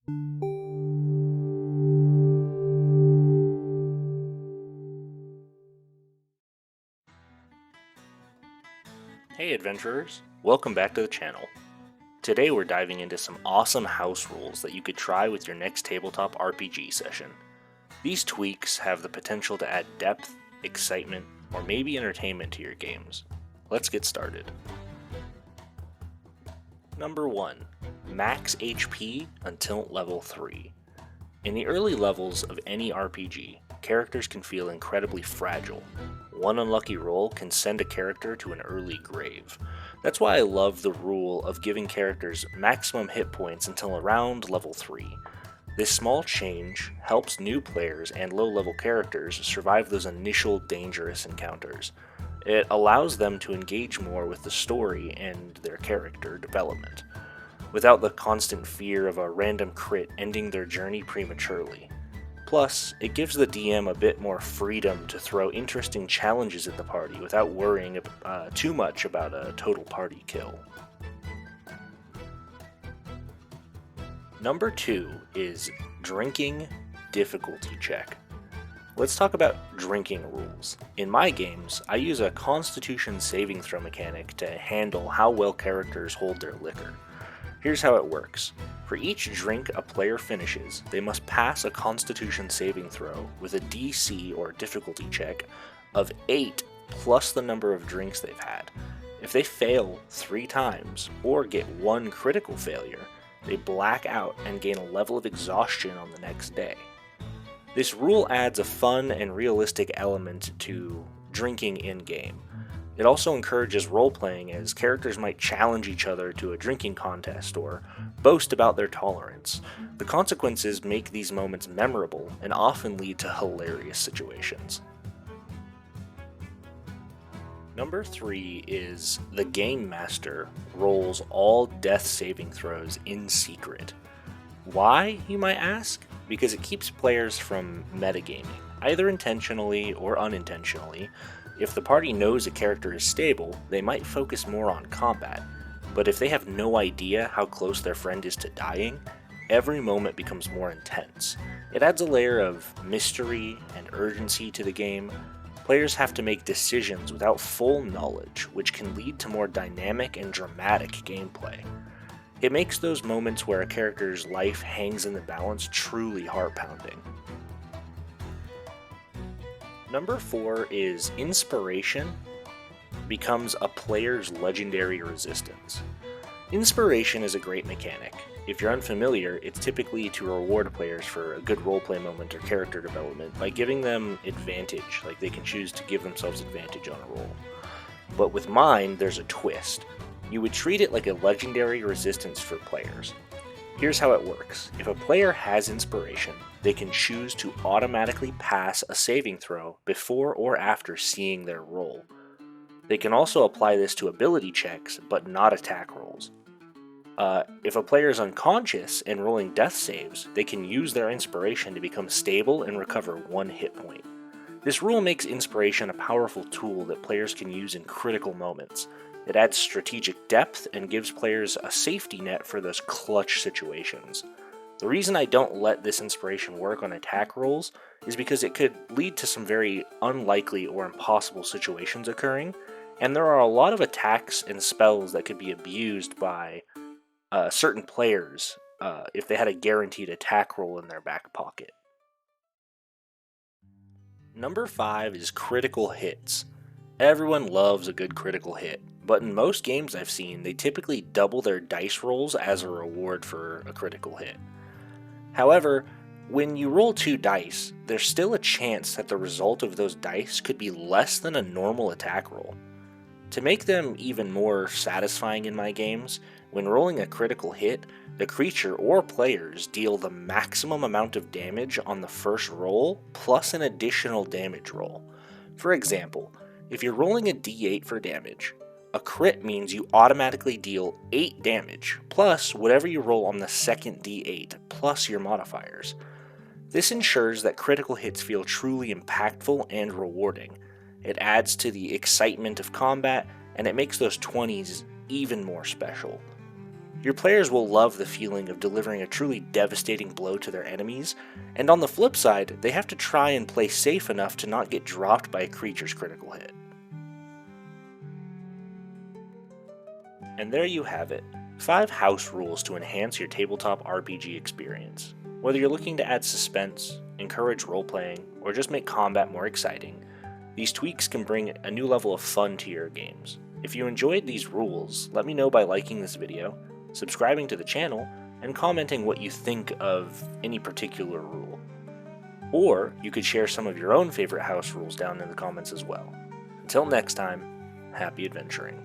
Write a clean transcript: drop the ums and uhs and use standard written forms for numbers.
Hey adventurers, welcome back to the channel. Today we're diving into some awesome house rules that you could try with your next tabletop RPG session. These tweaks have the potential to add depth, excitement, or maybe entertainment to your games. Let's get started. Number 1. Max HP until level 3. In the early levels of any RPG, characters can feel incredibly fragile. One unlucky roll can send a character to an early grave. That's why I love the rule of giving characters maximum hit points until around level 3. This small change helps new players and low-level characters survive those initial dangerous encounters. It allows them to engage more with the story and their character development, without the constant fear of a random crit ending their journey prematurely. Plus, it gives the DM a bit more freedom to throw interesting challenges at the party without worrying too much about a total party kill. Number 2 is drinking difficulty check. Let's talk about drinking rules. In my games, I use a constitution saving throw mechanic to handle how well characters hold their liquor. Here's how it works. For each drink a player finishes, they must pass a constitution saving throw with a DC or difficulty check of 8 plus the number of drinks they've had. If they fail 3 times or get 1 critical failure, they black out and gain a level of exhaustion on the next day. This rule adds a fun and realistic element to drinking in-game. It also encourages role-playing, as characters might challenge each other to a drinking contest or boast about their tolerance. The consequences make these moments memorable and often lead to hilarious situations. Number 3 is the Game Master rolls all death saving throws in secret. Why, you might ask? Because it keeps players from metagaming, either intentionally or unintentionally. If the party knows a character is stable, they might focus more on combat, but if they have no idea how close their friend is to dying, every moment becomes more intense. It adds a layer of mystery and urgency to the game. Players have to make decisions without full knowledge, which can lead to more dynamic and dramatic gameplay. It makes those moments where a character's life hangs in the balance truly heart-pounding. Number 4 is inspiration becomes a player's legendary resistance. Inspiration is a great mechanic. If you're unfamiliar, it's typically to reward players for a good roleplay moment or character development by giving them advantage, like they can choose to give themselves advantage on a roll. But with mine, there's a twist. You would treat it like a legendary resistance for players. Here's how it works. If a player has inspiration, they can choose to automatically pass a saving throw before or after seeing their roll. They can also apply this to ability checks, but not attack rolls. If a player is unconscious and rolling death saves, they can use their inspiration to become stable and recover 1 hit point. This rule makes inspiration a powerful tool that players can use in critical moments. It adds strategic depth and gives players a safety net for those clutch situations. The reason I don't let this inspiration work on attack rolls is because it could lead to some very unlikely or impossible situations occurring, and there are a lot of attacks and spells that could be abused by certain players if they had a guaranteed attack roll in their back pocket. Number 5 is critical hits. Everyone loves a good critical hit, but in most games I've seen, they typically double their dice rolls as a reward for a critical hit. However, when you roll 2 dice, there's still a chance that the result of those dice could be less than a normal attack roll. To make them even more satisfying in my games, when rolling a critical hit, the creature or players deal the maximum amount of damage on the first roll plus an additional damage roll. For example, if you're rolling a d8 for damage, a crit means you automatically deal 8 damage, plus whatever you roll on the second d8, plus your modifiers. This ensures that critical hits feel truly impactful and rewarding. It adds to the excitement of combat, and it makes those 20s even more special. Your players will love the feeling of delivering a truly devastating blow to their enemies, and on the flip side, they have to try and play safe enough to not get dropped by a creature's critical hit. And there you have it, 5 house rules to enhance your tabletop RPG experience. Whether you're looking to add suspense, encourage role-playing, or just make combat more exciting, these tweaks can bring a new level of fun to your games. If you enjoyed these rules, let me know by liking this video, subscribing to the channel, and commenting what you think of any particular rule. Or you could share some of your own favorite house rules down in the comments as well. Until next time, happy adventuring.